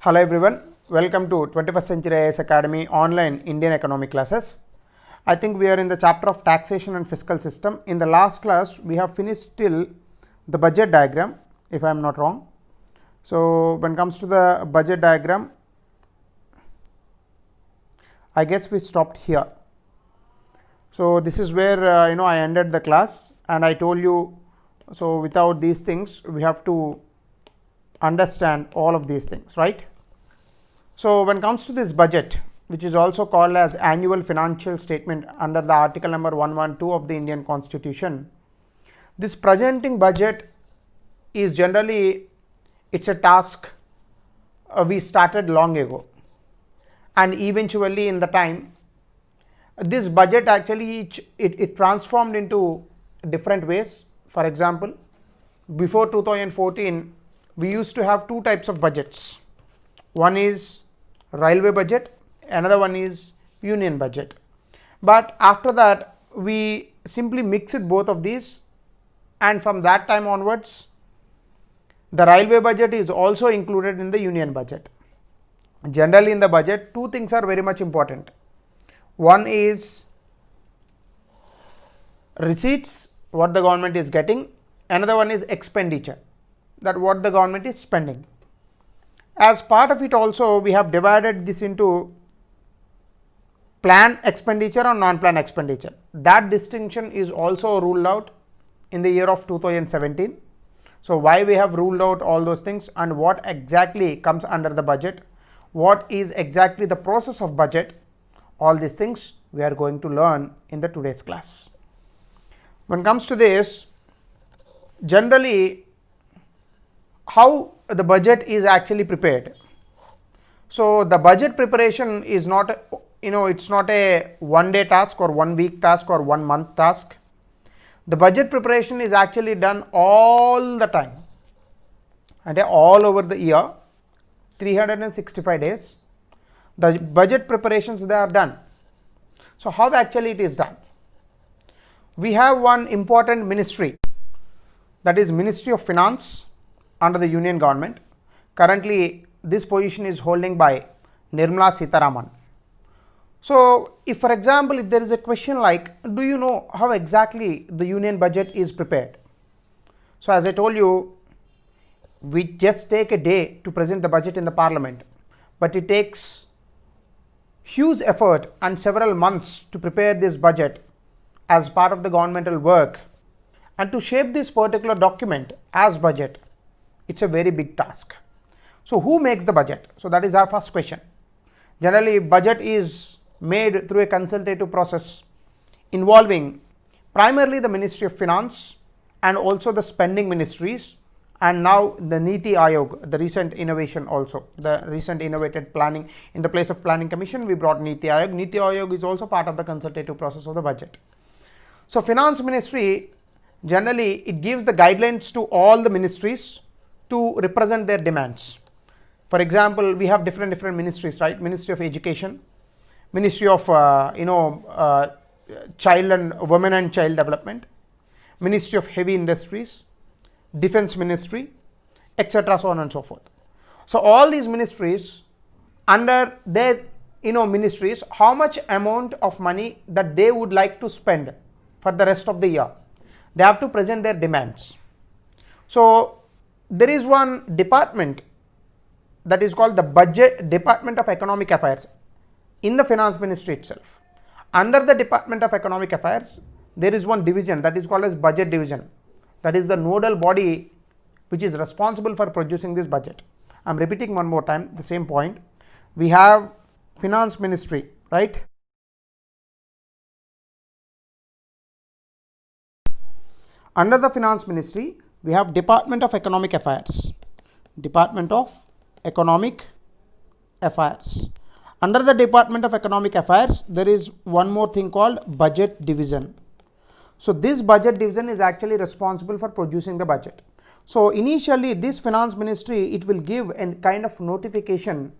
Hello everyone, welcome to 21st Century IAS Academy online Indian economic classes. I think we are in the chapter of taxation and fiscal system. In the last class we have finished till the budget diagram, if I am not wrong. So when it comes to the budget diagram, I guess we stopped here. So this is where I ended the class, and I told you, so without these things we have to understand all of these things, right? So when it comes to this budget, which is also called as annual financial statement under the article number 112 of the Indian Constitution, this presenting budget is generally, it's a task we started long ago, and eventually in the time this budget actually it transformed into different ways. For example, before 2014 we used to have two types of budgets. One is railway budget, another one is union budget. But after that we simply mixed both of these, and from that time onwards the railway budget is also included in the union budget. Generally in the budget two things are very much important. One is receipts, what the government is getting. Another one is expenditure, that what the government is spending. As part of it also we have divided this into planned expenditure or non-planned expenditure. That distinction is also ruled out in the year of 2017. So why we have ruled out all those things and what exactly comes under the budget, what is exactly the process of budget, all these things we are going to learn in the today's class. When it comes to this, generally how the budget is actually prepared. So the budget preparation is not, it's not a one day task or 1 week task or 1 month task. The budget preparation is actually done all the time and all over the year, 365 days. The budget preparations, they are done. So how actually it is done? We have one important ministry, that is Ministry of Finance under the Union government. Currently this position is holding by Nirmala Sitharaman. So if for example if there is a question like, do you know how exactly the union budget is prepared? So as I told you, we just take a day to present the budget in the parliament, but it takes huge effort and several months to prepare this budget as part of the governmental work, and to shape this particular document as budget, it's a very big task. So who makes the budget? So that is our first question. Generally budget is made through a consultative process involving primarily the Ministry of Finance and also the spending ministries, and now the Niti Aayog, the recent innovation also, the recent innovated planning, in the place of planning commission we brought Niti Aayog. Niti Aayog is also part of the consultative process of the budget. So finance ministry, generally it gives the guidelines to all the ministries to represent their demands. For example, we have different ministries, right? Ministry of Education, Ministry of Child and Women and Child Development, Ministry of Heavy Industries, Defense Ministry, etc., so on and so forth. So all these ministries, under their ministries, how much amount of money that they would like to spend for the rest of the year, they have to present their demands. So there is one department that is called the Budget Department of Economic Affairs in the Finance Ministry itself. Under the Department of Economic Affairs there is one division that is called as Budget Division. That is the nodal body which is responsible for producing this budget. I am repeating one more time the same point. We have Finance Ministry, right? Under the Finance Ministry we have Department of Economic Affairs. Department of Economic Affairs. Under the Department of Economic Affairs there is one more thing called Budget Division. So this Budget Division is actually responsible for producing the budget. So initially this Finance Ministry, it will give a kind of notification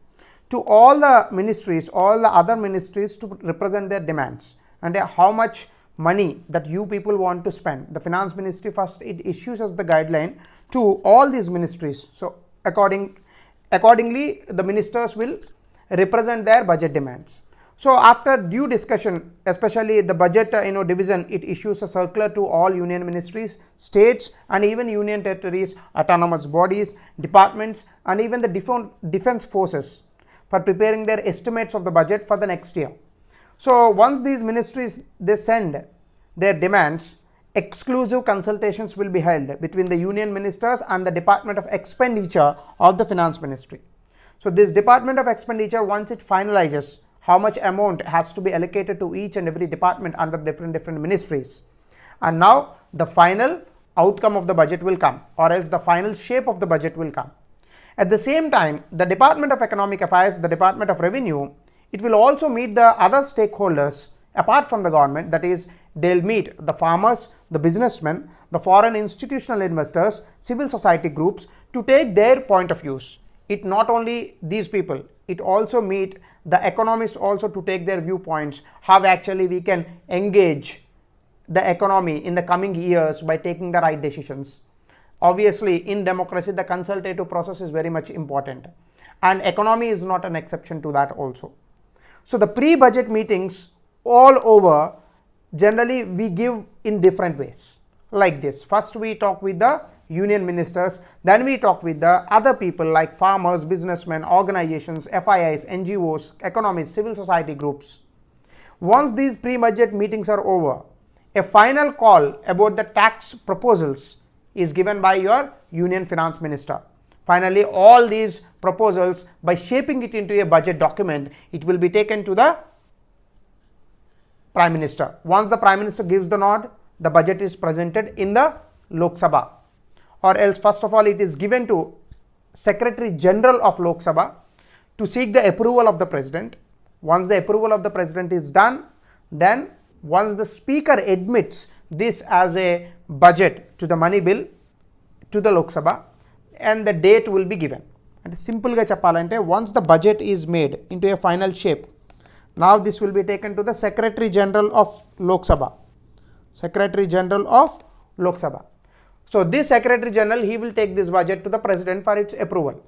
to all the ministries, all the other ministries, to represent their demands and how much money that you people want to spend. The Finance Ministry first it issues us the guideline to all these ministries. So according accordingly the ministers will represent their budget demands. So after due discussion, especially the budget division, it issues a circular to all union ministries, states and even union territories, autonomous bodies, departments and even the defense forces for preparing their estimates of the budget for the next year. So once these ministries they send their demands, exclusive consultations will be held between the union ministers and the Department of Expenditure of the Finance Ministry. So this Department of Expenditure, once it finalizes how much amount has to be allocated to each and every department under different ministries, and now the final outcome of the budget will come, or else the final shape of the budget will come. At the same time, the Department of Economic Affairs, the Department of Revenue, it will also meet the other stakeholders apart from the government. That is, they'll meet the farmers, the businessmen, the foreign institutional investors, civil society groups to take their point of views. It not only these people, it also meet the economists also to take their viewpoints, how actually we can engage the economy in the coming years by taking the right decisions. Obviously, in democracy, the consultative process is very much important, and economy is not an exception to that also. So the pre-budget meetings all over, generally we give in different ways like this. First we talk with the union ministers, then we talk with the other people like farmers, businessmen, organizations, FIIs, NGOs, economists, civil society groups. Once these pre-budget meetings are over, a final call about the tax proposals is given by your union finance minister. Finally, all these proposals, by shaping it into a budget document, it will be taken to the Prime Minister. Once the Prime Minister gives the nod, the budget is presented in the Lok Sabha, or else first of all it is given to Secretary General of Lok Sabha to seek the approval of the President. Once the approval of the President is done, then once the Speaker admits this as a budget to the money bill to the Lok Sabha, and the date will be given. And simple ga cheppalante, once the budget is made into a final shape, now this will be taken to the Secretary General of Lok Sabha. Secretary General of Lok Sabha. So this Secretary General, he will take this budget to the President for its approval.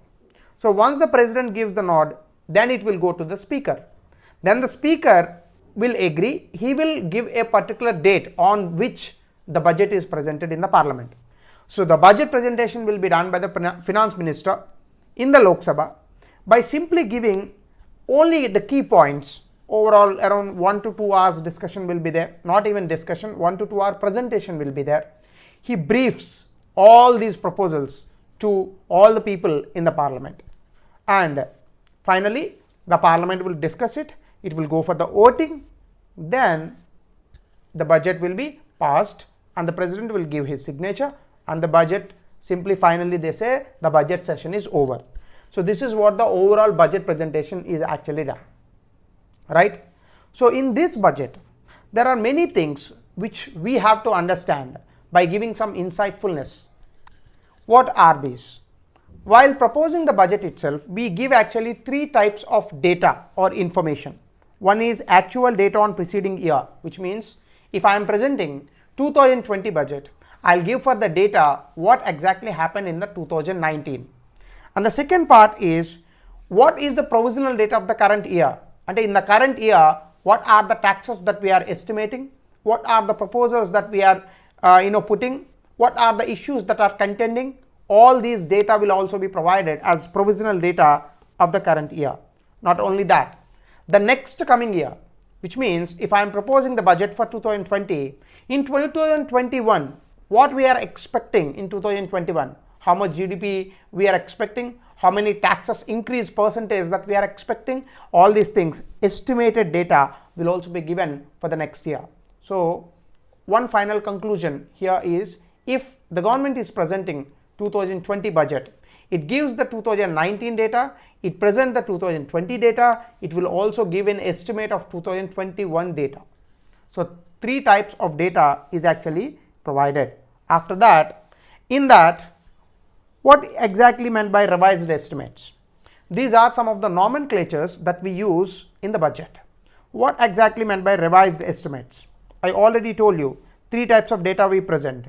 So once the President gives the nod, then it will go to the Speaker. Then the Speaker will agree, he will give a particular date on which the budget is presented in the Parliament. So the budget presentation will be done by the Finance Minister in the Lok Sabha by simply giving only the key points. Overall around 1 to 2 hours discussion will be there, not even discussion, 1 to 2 hour presentation will be there. He briefs all these proposals to all the people in the Parliament, and finally the Parliament will discuss it, it will go for the voting, then the budget will be passed and the President will give his signature, and the budget simply finally they say the budget session is over. So this is what the overall budget presentation is actually done, right? So in this budget there are many things which we have to understand by giving some insightfulness. What are these? While proposing the budget itself, we give actually 3 types of data or information. One is actual data on preceding year, which means if I am presenting 2020 budget, I'll give for the data what exactly happened in the 2019. And the second part is what is the provisional data of the current year, and in the current year what are the taxes that we are estimating, what are the proposals that we are putting, what are the issues that are contending. All these data will also be provided as provisional data of the current year. Not only that, the next coming year, which means if I am proposing the budget for 2020, in 2021 what we are expecting in 2021, how much GDP we are expecting, how many taxes increase percentage that we are expecting, all these things, estimated data will also be given for the next year. So one final conclusion here is, if the government is presenting 2020 budget, it gives the 2019 data, it presents the 2020 data, it will also give an estimate of 2021 data. So 3 types of data is actually provided. After that, in that, what exactly meant by revised estimates? These are some of the nomenclatures that we use in the budget. What exactly meant by revised estimates? I already told you 3 types of data we present: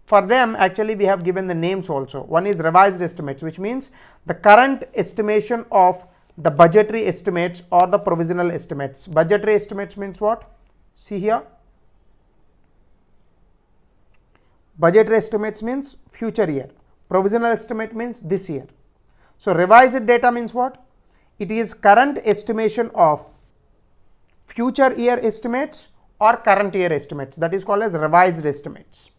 For them, actually, we have given the names also. One is revised estimates, which means the current estimation of the budgetary estimates or the provisional estimates. Budgetary estimates means what? See here. Budgetary estimates means future year. Provisional estimate means this year. So revised data means what? It is current estimation of future year estimates or current year estimates. That is called as revised estimates.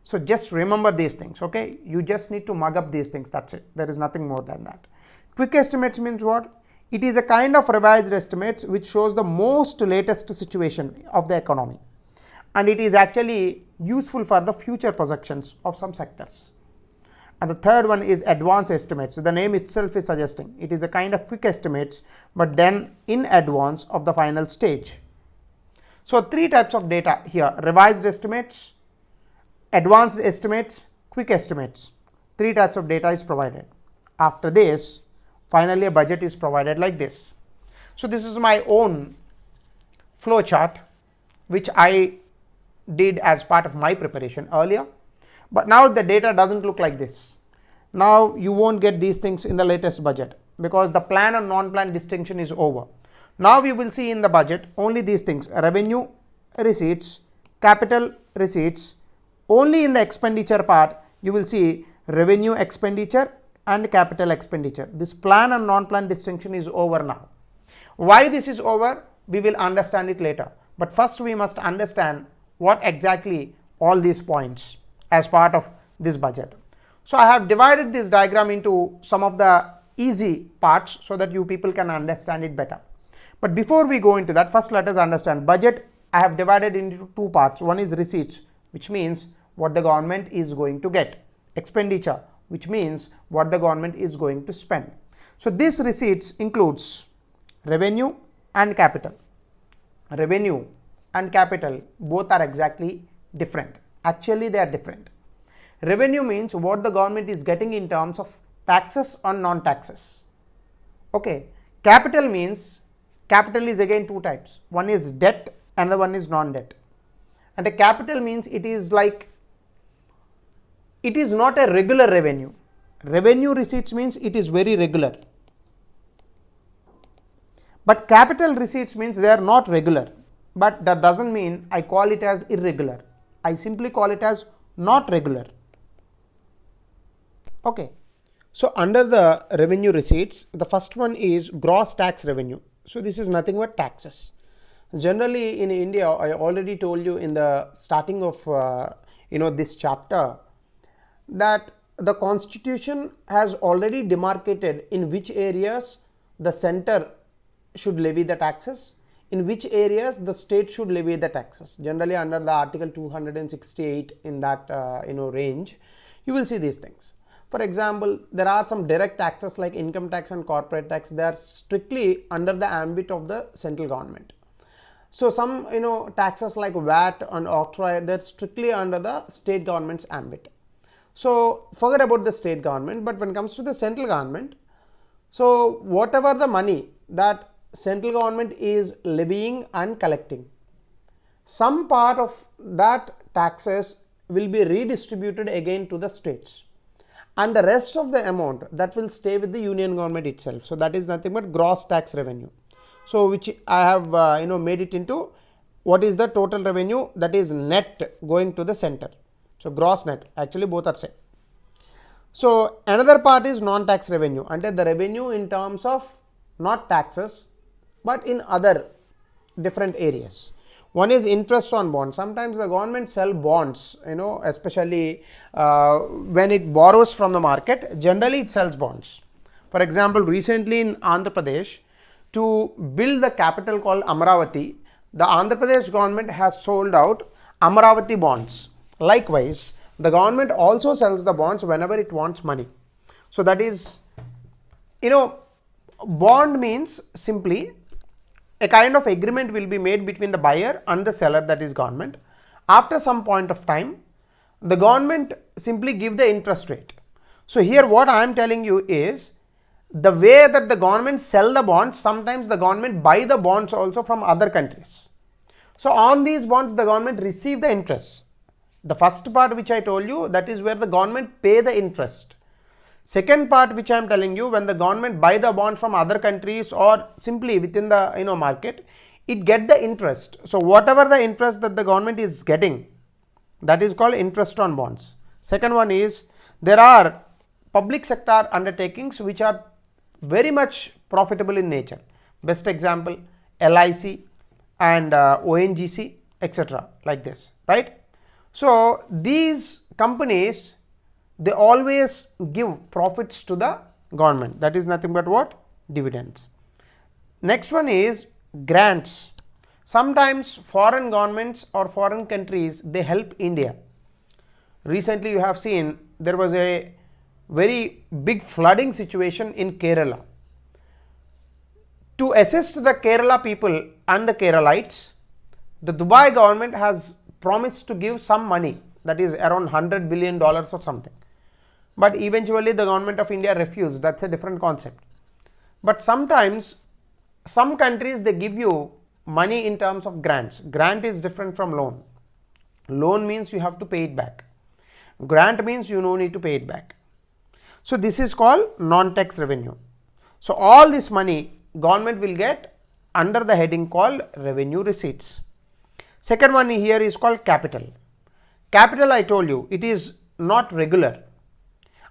So just remember these things, okay? You just need to mug up these things, that's it. There is nothing more than that. Quick estimates means what? It is a kind of revised estimates which shows the most latest situation of the economy. And it is actually useful for the future projections of some sectors. And the third one is advance estimates. So the name itself is suggesting it is a kind of quick estimates, but then in advance of the final stage. So three types of data here: revised estimates, advanced estimates, quick estimates. Three types of data is provided. After this, finally a budget is provided like this. So this is my own flow chart which I did as part of my preparation earlier, but now the data doesn't look like this. Now you won't get these things in the latest budget because the plan and non-plan distinction is over. Now you will see in the budget only these things: revenue, receipts, capital, receipts. Only in the expenditure part you will see revenue, expenditure and capital expenditure. This plan and non-plan distinction is over now. Why this is over, we will understand it later, but first we must understand what exactly all these points as part of this budget. So I have divided this diagram into some of the easy parts so that you people can understand it better. But before we go into that, first let us understand budget. I have divided into two parts. One is receipts, which means what the government is going to get. Expenditure, which means what the government is going to spend. So this receipts includes revenue and capital. Revenue and capital both are exactly different. Actually they are different. Revenue means what the government is getting in terms of taxes or non-taxes. Okay. Capital means, capital is again two types. One is debt and the one is non-debt. And a capital means it is like, it is not a regular revenue. Revenue receipts means it is very regular. But capital receipts means they are not regular. But that doesn't mean I call it as irregular. I simply call it as not regular. Okay. So under the revenue receipts, the first one is gross tax revenue. So this is nothing but taxes. Generally in India, I already told you in the starting of this chapter that the constitution has already demarcated in which areas the center should levy the taxes, in which areas the state should levy the taxes. Generally under the article 268 in that range, you will see these things. For example, there are some direct taxes like income tax and corporate tax. They are strictly under the ambit of the central government. So some taxes like VAT and octroi, they're strictly under the state government's ambit. So forget about the state government, but when it comes to the central government, so whatever the money that central government is levying and collecting, some part of that taxes will be redistributed again to the states, and the rest of the amount that will stay with the union government itself. So that is nothing but gross tax revenue. So which I have made it into what is the total revenue that is net going to the center. So gross net, actually both are same. So another part is non-tax revenue, and the revenue in terms of not taxes but in other different areas. One is interest on bonds. Sometimes the government sell bonds, especially when it borrows from the market, generally it sells bonds. For example, recently in Andhra Pradesh, to build the capital called Amaravati, the Andhra Pradesh government has sold out Amaravati bonds. Likewise, the government also sells the bonds whenever it wants money. So that is, bond means simply a kind of agreement will be made between the buyer and the seller, that is government. After some point of time, the government simply give the interest rate. So here what I am telling you is the way that the government sell the bonds, sometimes the government buy the bonds also from other countries. So on these bonds the government receive the interest. The first part which I told you, that is where the government pay the interest. Second part which I am telling you, when the government buy the bond from other countries or simply within the market, it get the interest. So whatever the interest that the government is getting, that is called interest on bonds. Second one is, there are public sector undertakings which are very much profitable in nature. Best example, LIC and ONGC, etc. like this, right? So these companies, they always give profits to the government. That is nothing but what? Dividends. Next one is grants. Sometimes foreign governments or foreign countries, they help India. Recently you have seen there was a very big flooding situation in Kerala. To assist the Kerala people and the Keralites, the Dubai government has promised to give some money, that is around $100 billion or something. But eventually the government of India refused. That's a different concept. But sometimes some countries, they give you money in terms of grants. Grant is different from loan. Loan means you have to pay it back. Grant means you no need to pay it back. So this is called non-tax revenue. So all this money government will get under the heading called revenue receipts. Second one here is called capital. Capital, I told you, it is not regular.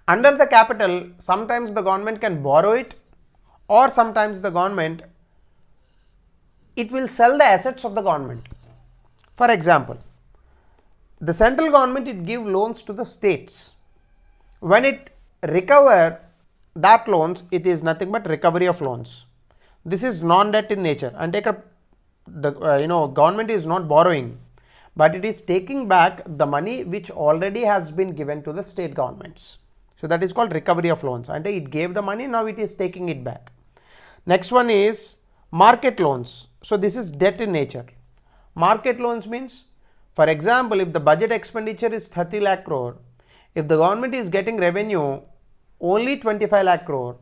Under the capital, sometimes the government can borrow it, or sometimes the government, it will sell the assets of the government. For example, the central government, it give loans to the states. When it recover that loans, it is nothing but recovery of loans. This is non-debt in nature, and the government is not borrowing, but it is taking back the money which already has been given to the state governments. So that is called recovery of loans, and it gave the money, now it is taking it back. Next one is market loans. So this is debt in nature. Market loans means, for example, if the budget expenditure is 30 lakh crore, if the government is getting revenue only 25 lakh crore,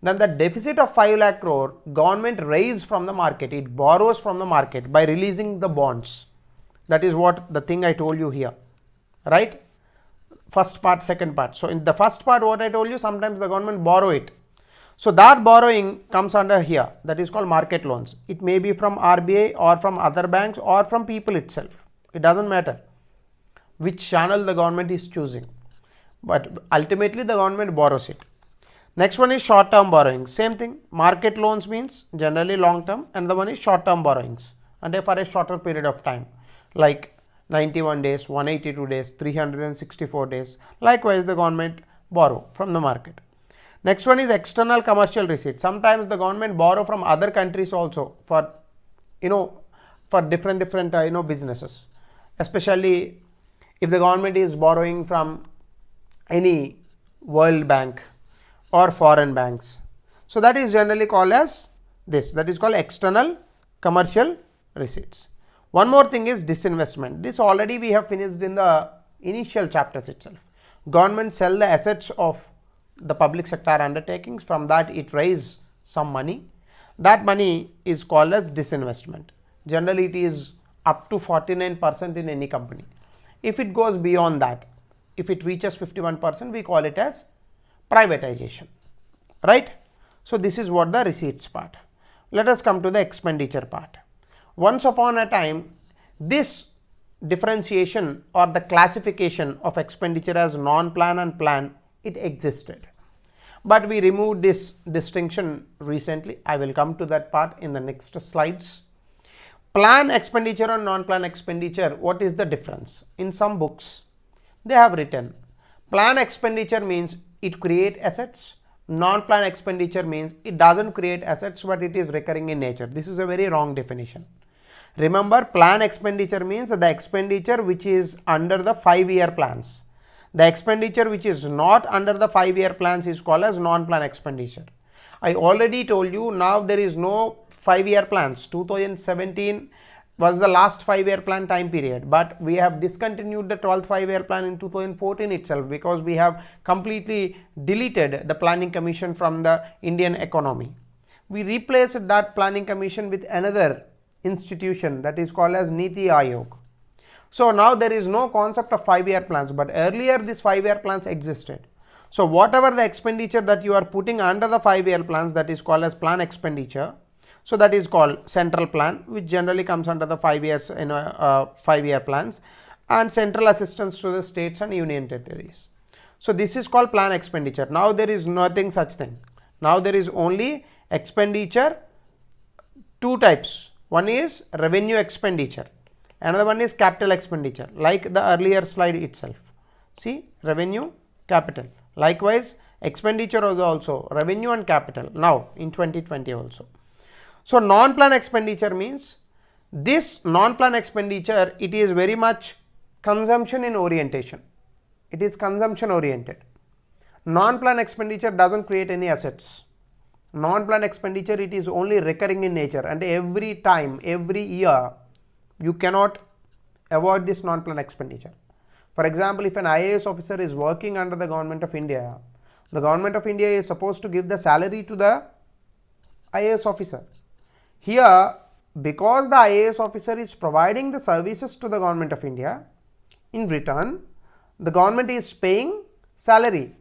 then the deficit of 5 lakh crore government raise from the market, it borrows from the market by releasing the bonds. That is what the thing I told you here, right? First part, second part. So in the first part, what I told you, sometimes the government borrow it. So that borrowing comes under here, that is called market loans. It may be from RBI or from other banks or from people itself. It doesn't matter which channel the government is choosing, but ultimately the government borrows it. Next one is short term borrowing. Same thing, market loans means generally long term, and the one is short term borrowings, and for a shorter period of time, like 91 days, 182 days, 364 days. Likewise, the government borrow from the market. Next one is external commercial receipts. Sometimes the government borrow from other countries also for different businesses, especially if the government is borrowing from any World Bank or foreign banks. So that is generally called as this, that is called external commercial receipts. One more thing is disinvestment. This already we have finished in the initial chapters itself. Government sell the assets of the public sector undertakings, from that it raise some money. That money is called as disinvestment. Generally it is up to 49% in any company. If it goes beyond that, if it reaches 51%, we call it as privatization, right? So this is what the receipts part. Let us come to the expenditure part. Once upon a time, this differentiation or the classification of expenditure as non-plan and plan, it existed, but we removed this distinction recently. I will come to that part in the next slides. Plan expenditure and non-plan expenditure, what is the difference? In some books they have written plan expenditure means it create assets, non-plan expenditure means it doesn't create assets but it is recurring in nature. This is a very wrong definition. Remember, plan expenditure means the expenditure which is under the 5-year plans. The expenditure which is not under the 5-year plans is called as non-plan expenditure. I already told you, now there is no 5-year plans. 2017 was the last 5-year plan time period, but we have discontinued the 12th 5-year plan in 2014 itself, because we have completely deleted the planning commission from the Indian economy. We replaced that planning commission with another institution, that is called as Niti Aayog. So now there is no concept of 5-year plans, but earlier this 5-year plans existed. So whatever the expenditure that you are putting under the 5-year plans, that is called as plan expenditure. So that is called central plan, which generally comes under the 5 years 5-year plans, and central assistance to the states and union territories. So this is called plan expenditure. Now there is nothing such thing. Now there is only expenditure, two types. One is revenue expenditure, another one is capital expenditure, like the earlier slide itself. See, revenue, capital. Likewise, expenditure was also revenue and capital now in 2020 also. So non-plan expenditure means this non-plan expenditure, it is very much consumption in orientation. It is consumption oriented. Non-plan expenditure doesn't create any assets. Non-plan expenditure, it is only recurring in nature, and every time, every year, you cannot avoid this non-plan expenditure. For example, if an IAS officer is working under the government of India, the government of India is supposed to give the salary to the IAS officer. Here, because the IAS officer is providing the services to the government of India, in return, the government is paying salary.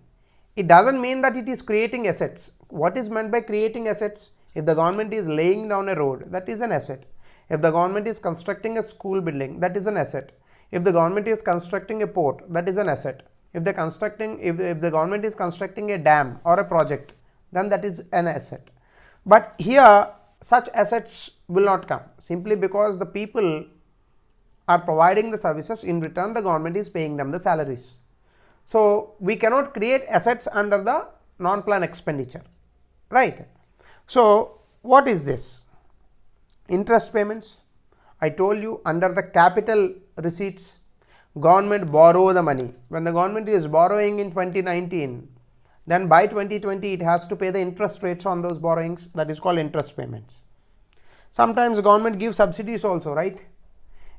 It doesn't mean that it is creating assets. What is meant by creating assets? If the government is laying down a road, that is an asset. If the government is constructing a school building, that is an asset. If the government is constructing a port, that is an asset. If the government is constructing a dam or a project, then that is an asset. But here such assets will not come, simply because the people are providing the services. In return, the government is paying them the salaries. So we cannot create assets under the non-plan expenditure, right? So what is this? Interest payments. I told you, under the capital receipts, government borrow the money. When the government is borrowing in 2019, then by 2020 it has to pay the interest rates on those borrowings. That is called interest payments. Sometimes government gives subsidies also, right?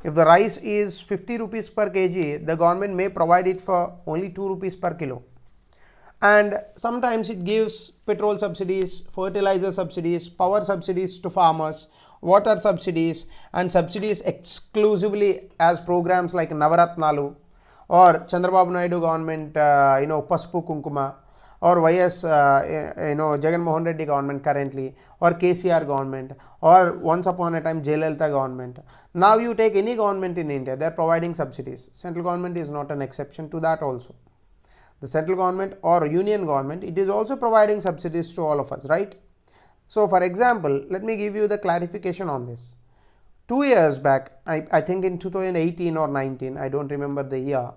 If the rice is 50 rupees per kg, the government may provide it for only 2 rupees per kilo. And sometimes it gives petrol subsidies, fertilizer subsidies, power subsidies to farmers, water subsidies, and subsidies exclusively as programs like Navaratnalu, or Chandrababu Naidu government, Paspu Kunkuma, or YS, Jagan Mohan Reddy government currently, or KCR government, or once upon a time Jayalalitha government. Now you take any government in India, they are providing subsidies. Central government is not an exception to that also. The central government or union government, it is also providing subsidies to all of us, right? So for example, let me give you the clarification on this. 2 years back, I think in 2018 or 19, I don't remember the year,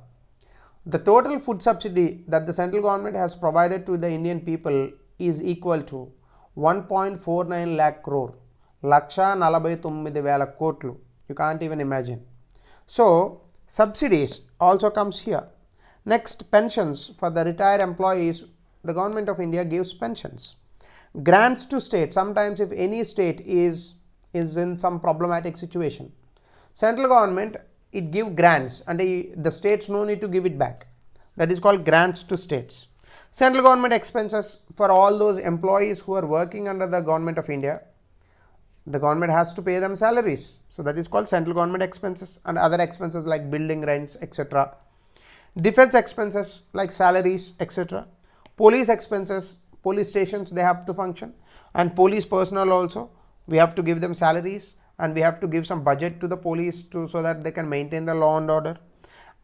the total food subsidy that the central government has provided to the Indian people is equal to 1.49 lakh crore. Laksha 49,000 kotlu. You can't even imagine. So subsidies also comes here. Next, pensions for the retired employees. The government of India gives pensions. Grants to state. Sometimes if any state is in some problematic situation, central government, it give grants, and the states no need to give it back. That is called grants to states. Central government expenses for all those employees who are working under the government of India, the government has to pay them salaries. So that is called central government expenses, and other expenses like building rents, etc. Defense expenses like salaries, etc. Police expenses, police stations, they have to function, and police personnel also, we have to give them salaries, and we have to give some budget to the police so that they can maintain the law and order.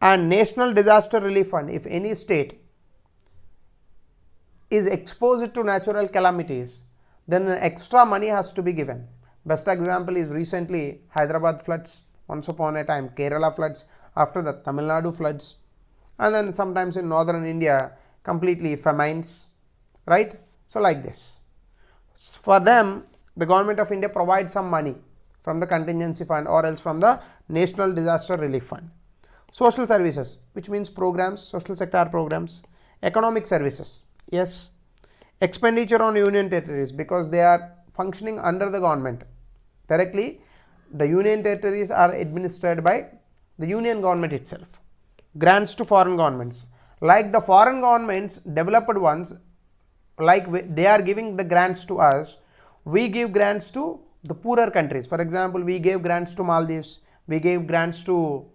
And National Disaster Relief Fund, if any state is exposed to natural calamities, then extra money has to be given. Best example is recently Hyderabad floods, once upon a time Kerala floods, after that Tamil Nadu floods, and then sometimes in northern India completely famines, right? So like this, for them the government of India provides some money from the contingency fund or else from the National Disaster Relief Fund. Social services, which means programs, social sector programs. Economic services, yes. Expenditure on union territories, because they are functioning under the government directly. The union territories are administered by the union government itself. Grants to foreign governments, like the foreign governments, developed ones, like they are giving the grants to us, we give grants to the poorer countries. For example, we gave grants to Maldives, we gave grants to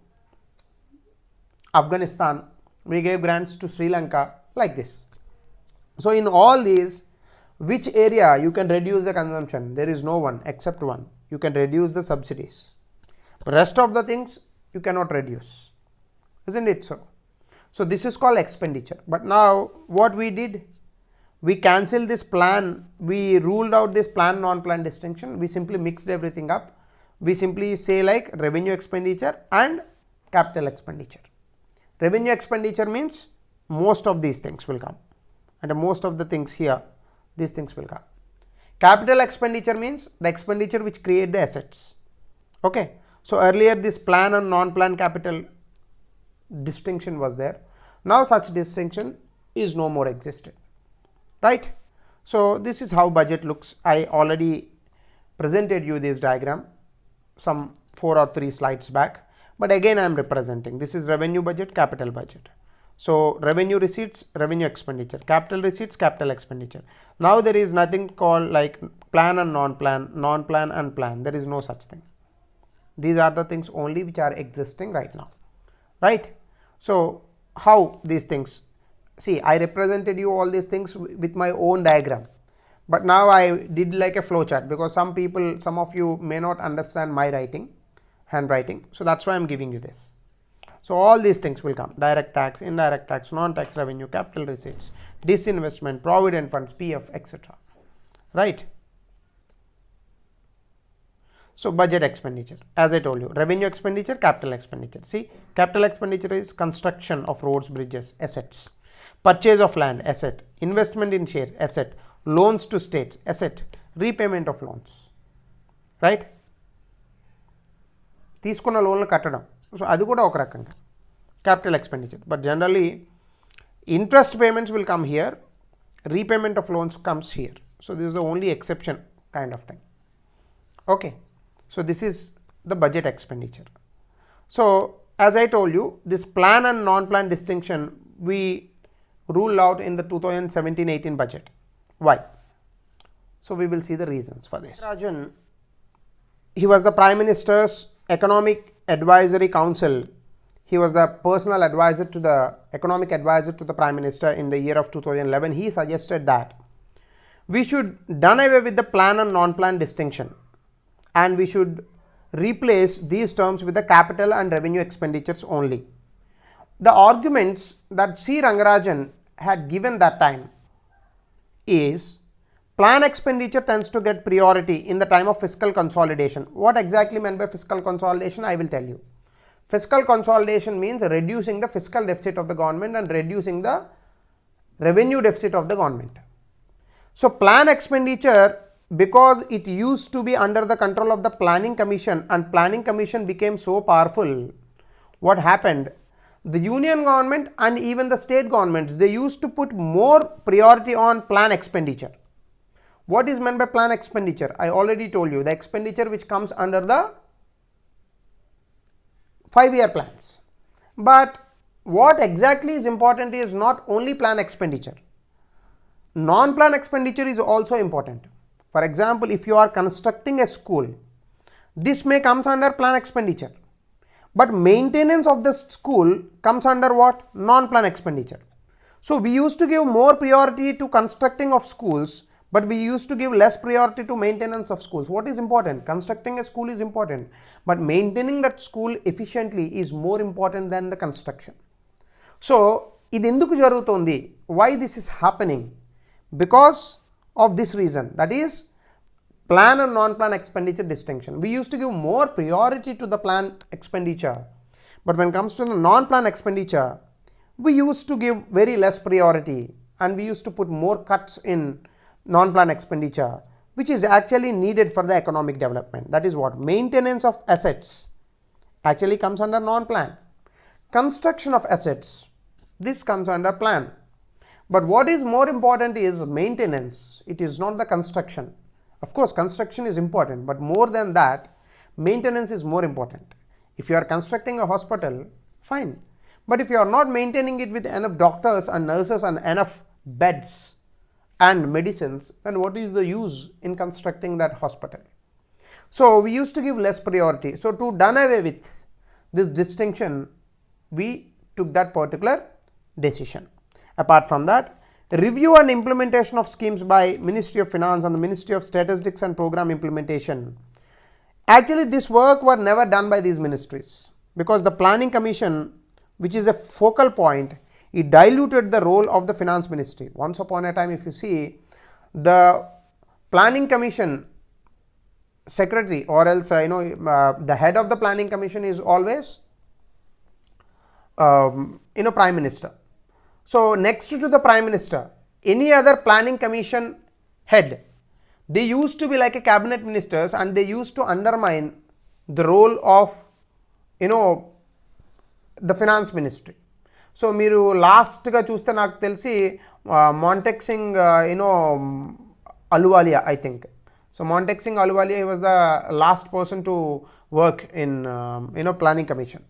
Afghanistan, we gave grants to Sri Lanka, like this. So in all these, which area you can reduce the consumption? There is no one except one. You can reduce the subsidies. Rest of the things you cannot reduce. Isn't it so? So this is called expenditure. But now what we did? We cancelled this plan. We ruled out this plan non-plan distinction. We simply mixed everything up. We simply say like revenue expenditure and capital expenditure. Revenue expenditure means most of these things will come, and most of the things here, these things will come. Capital expenditure means the expenditure which create the assets. Okay. So earlier this plan and non-plan capital distinction was there. Now such distinction is no more existed, right? So this is how budget looks. I already presented you this diagram some 4 or 3 slides back, but again I am representing. This is revenue budget, capital budget. So revenue receipts, revenue expenditure, capital receipts, capital expenditure. Now there is nothing called like plan and non-plan, non-plan and plan. There is no such thing. These are the things only which are existing right now, right? So how these things, see, I represented you all these things with my own diagram, but now I did like a flow chart, because some people, some of you may not understand my handwriting, so that's why I'm giving you this. So all these things will come: direct tax, indirect tax, non-tax revenue, capital receipts, disinvestment, provident funds, PF, etc. Right? So budget expenditure, as I told you, revenue expenditure, capital expenditure. See, capital expenditure is construction of roads, bridges, assets, purchase of land, asset, investment in share, asset, loans to states, asset, repayment of loans, right? తీసుకున్న లోన్లు కట్టడం, so అది కూడా ఒక రకంగా capital expenditure. But generally interest payments will come here, repayment of loans comes here. So this is the only exception kind of thing. Okay, so this is the budget expenditure. So as I told you, this plan and non-plan distinction we ruled out in the 2017-18 budget. Why? So we will see the reasons for this. Rajan, he was the Prime Minister's Economic Advisory Council. He was the personal advisor to the economic advisor to the Prime Minister in the year of 2011. He suggested that we should done away with the plan and non-plan distinction, and we should replace these terms with the capital and revenue expenditures only. The arguments that C. Rangarajan had given that time is plan expenditure tends to get priority in the time of fiscal consolidation. What exactly meant by fiscal consolidation? I will tell you. Fiscal consolidation means reducing the fiscal deficit of the government and reducing the revenue deficit of the government. So plan expenditure, because it used to be under the control of the planning commission, and planning commission became so powerful, what happened? The union government and even the state governments, they used to put more priority on plan expenditure. What is meant by plan expenditure? I already told you, the expenditure which comes under the 5-year plans. But what exactly is important is not only plan expenditure. Non-plan expenditure is also important. For example, if you are constructing a school, this may comes under plan expenditure, but maintenance of the school comes under what? Non-plan expenditure. So we used to give more priority to constructing of schools, but we used to give less priority to maintenance of schools. What is important? Constructing a school is important, but maintaining that school efficiently is more important than the construction. So ఇది ఎందుకు జరుగుతోంది? Why this is happening? Because of this reason, that is plan and non-plan expenditure distinction. We used to give more priority to the plan expenditure, but when it comes to the non-plan expenditure, we used to give very less priority, and we used to put more cuts in non-plan expenditure, which is actually needed for the economic development. That is what? Maintenance of assets actually comes under non-plan. Construction of assets, this comes under plan. But what is more important is maintenance. It is not the construction. Of course, construction is important, but more than that, maintenance is more important. If you are constructing a hospital, fine. But if you are not maintaining it with enough doctors and nurses and enough beds and medicines, then what is the use in constructing that hospital? So we used to give less priority. So to done away with this distinction, we took that particular decision. Apart from that, review and implementation of schemes by Ministry of Finance and the Ministry of Statistics and Program Implementation. Actually, this work were never done by these ministries, because the Planning Commission, which is a focal point, it diluted the role of the Finance Ministry. Once upon a time, if you see, the Planning Commission secretary, or else the head of the Planning Commission is always Prime Minister. So next to the Prime Minister, any other Planning Commission head, they used to be like a cabinet ministers, and they used to undermine the role of the Finance Ministry. So మీరు లాస్ట్గా చూస్తే నాకు తెలిసి Montek Singh Ahluwalia, I think. So Montek Singh Ahluwalia, he was the last person to work in planning commission.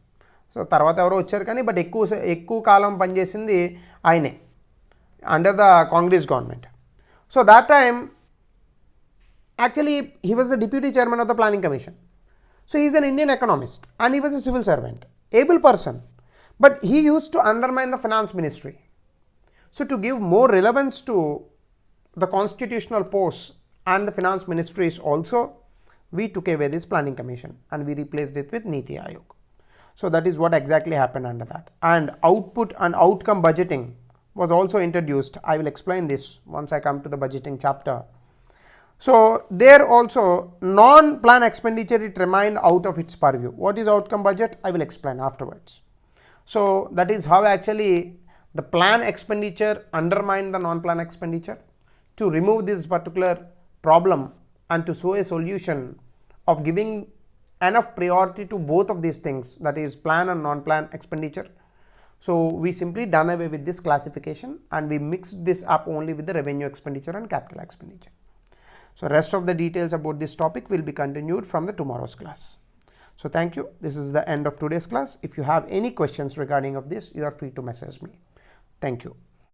So తర్వాత ఎవరో వచ్చారు కానీ but ఎక్కువ కాలం పనిచేసింది ఆయనే under the Congress government. So that time actually he was the deputy chairman of the Planning Commission. So he is an Indian economist and he was a civil servant, able person, but he used to undermine the Finance Ministry. So to give more relevance to the constitutional posts and the Finance Ministries also, we took away this Planning Commission and we replaced it with Niti Aayog. So that is what exactly happened under that. And output and outcome budgeting was also introduced. I will explain this once I come to the budgeting chapter. So there also non-plan expenditure, it remained out of its purview. What is outcome budget? I will explain afterwards. So that is how actually the plan expenditure undermined the non-plan expenditure. To remove this particular problem and to show a solution of giving enough priority to both of these things, that is plan and non-plan expenditure. So we simply done away with this classification and we mixed this up only with the revenue expenditure and capital expenditure. So rest of the details about this topic will be continued from the tomorrow's class. So thank you. This is the end of today's class. If you have any questions regarding of this, you are free to message me. Thank you.